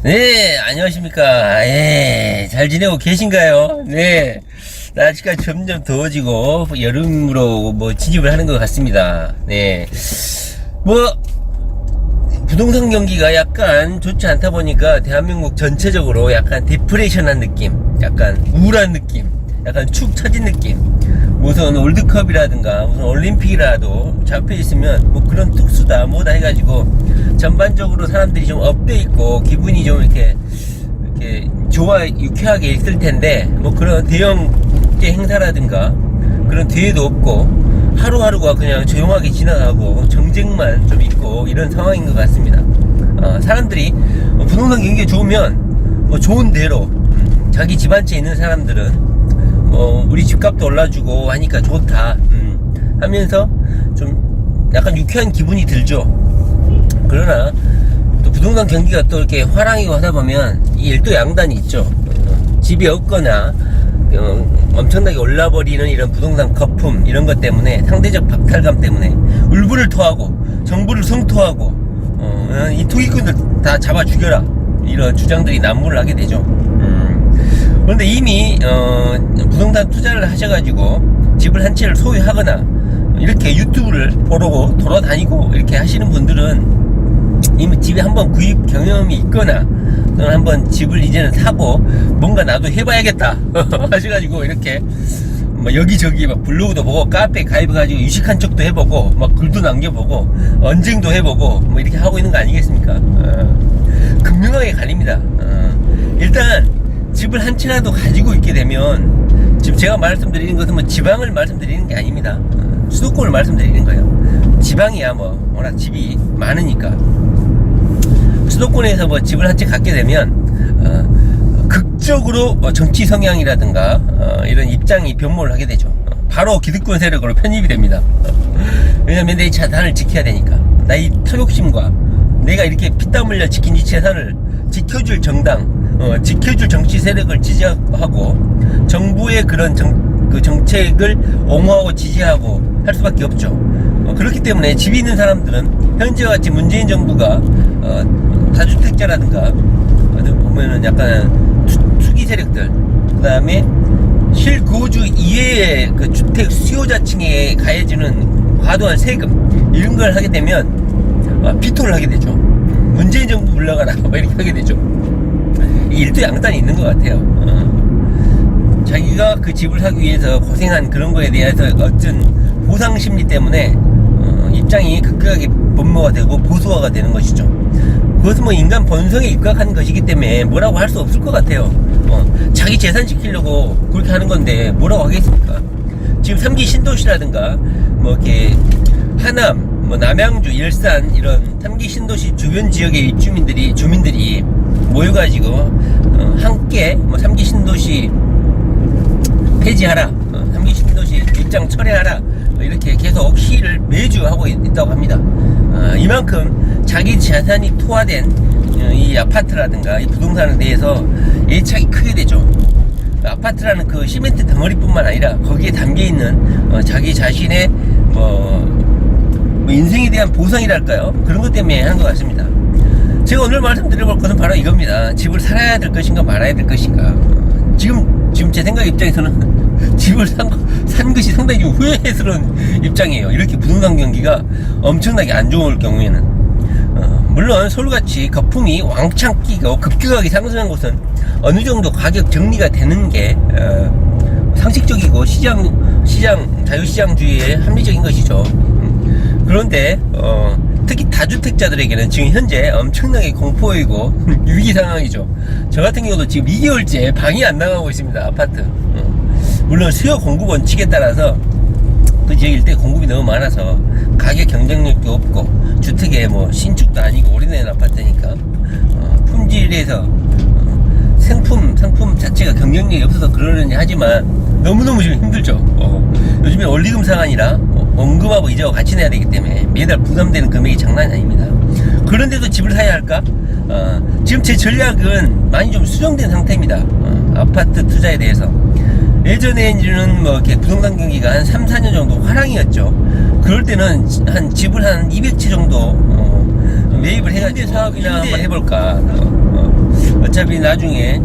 네, 안녕하십니까. 예, 잘 지내고 계신가요? 네. 날씨가 점점 더워지고, 여름으로 진입을 하는 것 같습니다. 네. 부동산 경기가 약간 좋지 않다 보니까, 대한민국 전체적으로 약간 디프레이션한 느낌, 약간 우울한 느낌, 약간 축 처진 느낌. 무슨 월드컵이라든가 무슨 올림픽이라도 잡혀 있으면 그런 특수다 뭐다 해가지고 전반적으로 사람들이 좀 업돼 있고 기분이 좀 이렇게 좋아 유쾌하게 있을 텐데 그런 대형 국제 행사라든가 그런 대회도 없고 하루하루가 그냥 조용하게 지나가고 정쟁만 좀 있고 이런 상황인 것 같습니다. 사람들이 부동산 경기가 좋으면 좋은 대로 자기 집 한 채 있는 사람들은 우리 집값도 올라주고 하니까 좋다 하면서 좀 약간 유쾌한 기분이 들죠. 그러나 또 부동산 경기가 또 이렇게 화랑이고 하다 보면 이 일도양단이 있죠. 집이 없거나 엄청나게 올라버리는 이런 부동산 거품 이런 것 때문에 상대적 박탈감 때문에 울분을 토하고 정부를 성토하고 이 투기꾼들 다 잡아 죽여라 이런 주장들이 난무를 하게 되죠. 그런데 이미 부동산 투자를 하셔가지고 집을 한 채를 소유하거나 이렇게 유튜브를 보러 돌아다니고 이렇게 하시는 분들은 이미 집에 한번 구입 경험이 있거나 또는 한번 집을 이제는 사고 뭔가 나도 해봐야겠다 하셔가지고 이렇게 여기저기 블로그도 보고 카페 가입해가지고 유식한 척도 해보고 글도 남겨보고 언쟁도 해보고 이렇게 하고 있는 거 아니겠습니까? 극명하게 갈립니다. 일단 집을 한 채라도 가지고 있게 되면 지금 제가 말씀드리는 것은 지방을 말씀드리는 게 아닙니다. 수도권을 말씀드리는 거예요. 지방이야 워낙 집이 많으니까 수도권에서 집을 한 채 갖게 되면 극적으로 정치 성향이라든가 이런 입장이 변모를 하게 되죠. 바로 기득권 세력으로 편입이 됩니다. 왜냐면 내 재산을 지켜야 되니까 나의 탐욕심과 내가 이렇게 피땀 흘려 지킨 이 재산을 지켜줄 정당 지켜줄 정치 세력을 지지하고 정부의 그런 정책을 옹호하고 지지하고 할 수밖에 없죠. 그렇기 때문에 집이 있는 사람들은 현재와 같이 문재인 정부가 다주택자라든가 보면은 약간 투기 세력들 그 다음에 실거주 이외의 그 주택 수요자층에 가해지는 과도한 세금 이런 걸 하게 되면 비토를 하게 되죠. 문재인 정부 물러가라 이렇게 하게 되죠. 일도양단이 있는 것 같아요. 자기가 그 집을 사기 위해서 고생한 그런 거에 대해서 어떤 보상 심리 때문에 입장이 급격하게 분모가 되고 보수화가 되는 것이죠. 그것은 인간 본성에 입각한 것이기 때문에 뭐라고 할 수 없을 것 같아요. 자기 재산 지키려고 그렇게 하는 건데 뭐라고 하겠습니까? 지금 3기 신도시라든가 이렇게 하남, 남양주, 일산 이런 3기 신도시 주변 지역의 주민들이 모여가지고 함께 3기 신도시 폐지하라, 3기 신도시 입장 철회하라 이렇게 계속 시위를 매주 하고 있다고 합니다. 이만큼 자기 재산이 토화된 이 아파트라든가 이 부동산에 대해서 애착이 크게 되죠. 아파트라는 그 시멘트 덩어리뿐만 아니라 거기에 담겨있는 자기 자신의 인생에 대한 보상이랄까요? 그런 것 때문에 한 것 같습니다. 제가 오늘 말씀드려볼 것은 바로 이겁니다. 집을 살아야 될 것인가 말아야 될 것인가. 지금 제 생각 입장에서는 집을 산 것이 상당히 좀 후회스러운 입장이에요. 이렇게 부동산 경기가 엄청나게 안 좋을 경우에는 물론 서울같이 거품이 왕창 끼고 급격하게 상승한 곳은 어느 정도 가격 정리가 되는 게 상식적이고 자유시장주의에 합리적인 것이죠. 그런데 특히 다주택자들에게는 지금 현재 엄청나게 공포이고 위기 상황이죠. 저 같은 경우도 지금 2개월째 방이 안 나가고 있습니다. 아파트. 물론 수요 공급 원칙에 따라서 그 지역 일대 공급이 너무 많아서 가격 경쟁력도 없고 주택에 신축도 아니고 오래된 아파트니까 품질에서 상품 자체가 경쟁력이 없어서 그러느니 하지만 너무너무 좀 힘들죠. 요즘에 원리금 상환이라 원금하고 이자와 같이 내야 되기 때문에 매달 부담되는 금액이 장난이 아닙니다. 그런데도 집을 사야 할까? 지금 제 전략은 많이 좀 수정된 상태입니다. 아파트 투자에 대해서. 예전에는 이렇게 부동산 경기가 한 3, 4년 정도 화랑이었죠. 그럴 때는 집을 한 200채 정도 매입을 해가지고 사업이나 한번 해볼까. 어차피 나중에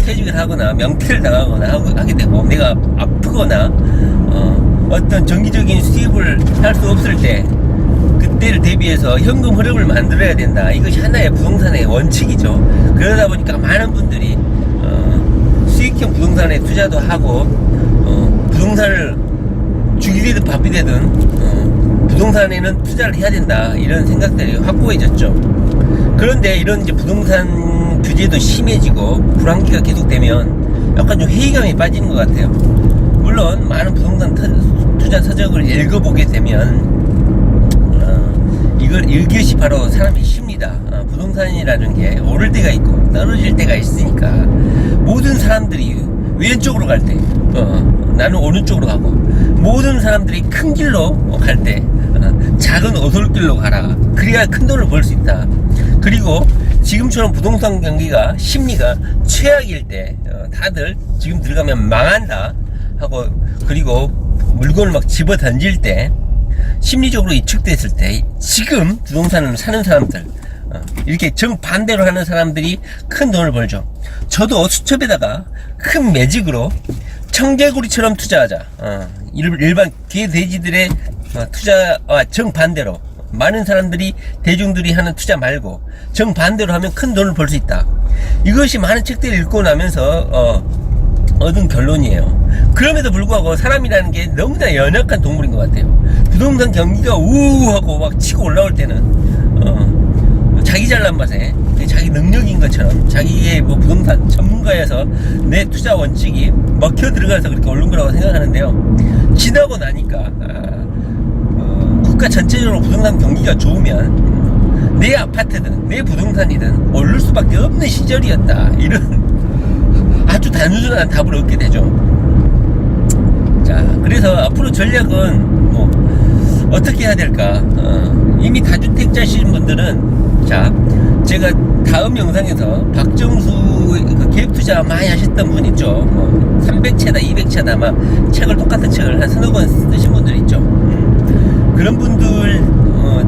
퇴직을 하거나 명퇴를 당하거나 하게 되고 내가 아프거나 어떤 정기적인 수입을 할 수 없을 때 그때를 대비해서 현금 흐름을 만들어야 된다. 이것이 하나의 부동산의 원칙이죠. 그러다 보니까 많은 분들이 수익형 부동산에 투자도 하고 부동산을 죽이 되든 밥이 되든 부동산에는 투자를 해야 된다. 이런 생각들이 확고해졌죠. 그런데 이런 이제 부동산 규제도 심해지고 불황기가 계속되면 약간 좀 회의감이 빠지는 것 같아요. 물론 많은 부동산 투자 서적을 읽어보게 되면 이걸 읽듯이 바로 사람이 쉽니다. 부동산이라는 게 오를 때가 있고 떨어질 때가 있으니까 모든 사람들이 왼쪽으로 갈 때 나는 오른쪽으로 가고 모든 사람들이 큰 길로 갈 때 작은 오솔길로 가라. 그래야 큰 돈을 벌 수 있다. 그리고 지금처럼 부동산 경기가 심리가 최악일 때 다들 지금 들어가면 망한다 하고 그리고 물건을 막 집어 던질 때 심리적으로 위축됐을 때 지금 부동산을 사는 사람들 이렇게 정반대로 하는 사람들이 큰 돈을 벌죠. 저도 수첩에다가 큰 매직으로 청개구리처럼 투자하자 일반 개돼지들의 투자와 정반대로 많은 사람들이 대중들이 하는 투자 말고 정반대로 하면 큰 돈을 벌 수 있다. 이것이 많은 책들을 읽고 나면서 얻은 결론이에요. 그럼에도 불구하고 사람이라는 게 너무나 연약한 동물인 것 같아요. 부동산 경기가 우우하고 막 치고 올라올 때는 자기 잘난 맛에 자기 능력인 것처럼 자기의 뭐 부동산 전문가여서 내 투자 원칙이 먹혀 들어가서 그렇게 오른 거라고 생각하는데요. 지나고 나니까 국가 전체적으로 부동산 경기가 좋으면 내 아파트든 내 부동산이든 오를 수밖에 없는 시절이었다. 이런 아주 단순한 답을 얻게 되죠. 자, 그래서 앞으로 전략은 뭐 어떻게 해야 될까? 이미 다주택자신 분들은 자, 제가 다음 영상에서 박정수 그 기획 투자 많이 하셨던 분 있죠. 뭐 300채다 200채다 막 책을 똑같은 책을 한 서너 권 쓰신 분들 있죠. 그런 분들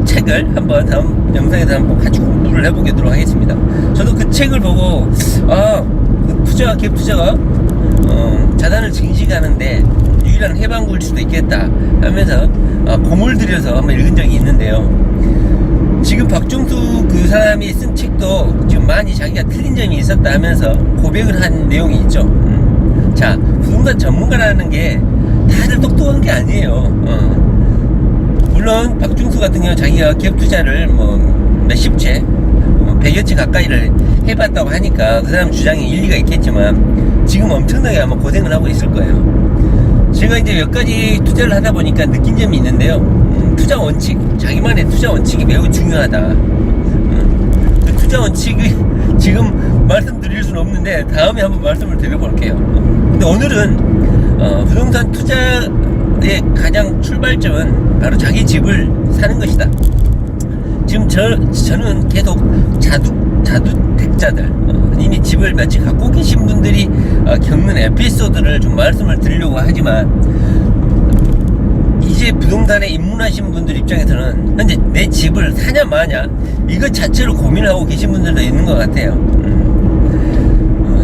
책을 한번 다음 영상에서 한번 같이 공부를 해보도록 하겠습니다. 저도 그 책을 보고 그 투자 기획 투자가 자산을 증식하는데 유일한 해방구일 수도 있겠다 하면서 공을 들여서 한번 읽은 적이 있는데요. 지금 박종수 그 사람이 쓴 책도 지금 많이 자기가 틀린 점이 있었다 하면서 고백을 한 내용이 있죠. 자, 부동산 전문가라는 게 다들 똑똑한 게 아니에요. 물론 박종수 같은 경우 자기가 기업 투자를 뭐 몇십 채 100여 채 가까이를 해봤다고 하니까 그 사람 주장에 일리가 있겠지만 지금 엄청나게 아마 고생을 하고 있을 거예요. 제가 이제 몇 가지 투자를 하다 보니까 느낀 점이 있는데요. 투자 원칙, 자기만의 투자 원칙이 매우 중요하다. 그 투자 원칙을 지금 말씀드릴 수는 없는데 다음에 한번 말씀을 드려볼게요. 근데 오늘은 부동산 투자의 가장 출발점은 바로 자기 집을 사는 것이다. 지금 저는 계속 자두택자들 이미 집을 몇 채 갖고 계신 분들이 겪는 에피소드를 좀 말씀을 드리려고 하지만 이제 부동산에 입문하신 분들 입장에서는 현재 내 집을 사냐 마냐 이것 자체로 고민을 하고 계신 분들도 있는 것 같아요.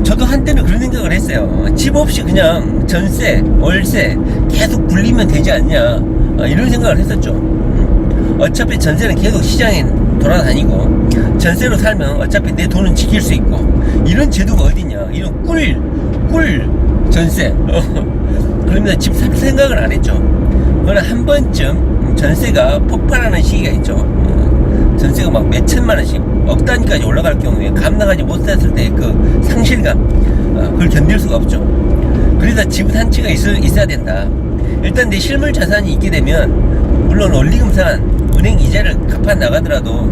저도 한때는 그런 생각을 했어요. 집 없이 그냥 전세, 월세 계속 굴리면 되지 않냐 이런 생각을 했었죠. 어차피 전세는 계속 시장에 돌아다니고 전세로 살면 어차피 내 돈은 지킬 수 있고 이런 제도가 어디냐 이런 꿀 전세 그러면 집 살 생각을 안 했죠. 그러나 한 번쯤 전세가 폭발하는 시기가 있죠. 전세가 막 몇 천만 원씩 억 단위까지 올라갈 경우에 감당하지 못했을 때 그 상실감 그걸 견딜 수가 없죠. 그래서 집 한 채가 있어야 된다. 일단 내 실물 자산이 있게 되면 물론 원리금산 은행 이자를 갚아 나가더라도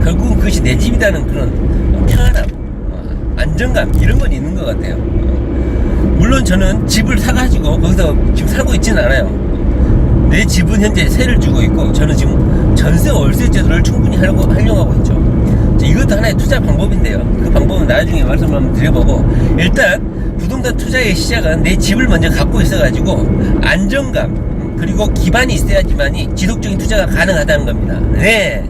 결국은 그것이 내 집이라는 그런 편안함, 안정감 이런 건 있는 것 같아요. 물론 저는 집을 사가지고 거기서 지금 살고 있지는 않아요. 내 집은 현재 세를 주고 있고 저는 지금 전세 월세 제도를 충분히 활용하고 있죠. 이것도 하나의 투자 방법인데요. 그 방법은 나중에 말씀을 한번 드려보고 일단 부동산 투자의 시작은 내 집을 먼저 갖고 있어가지고 안정감 그리고 기반이 있어야지만이 지속적인 투자가 가능하다는 겁니다. 네.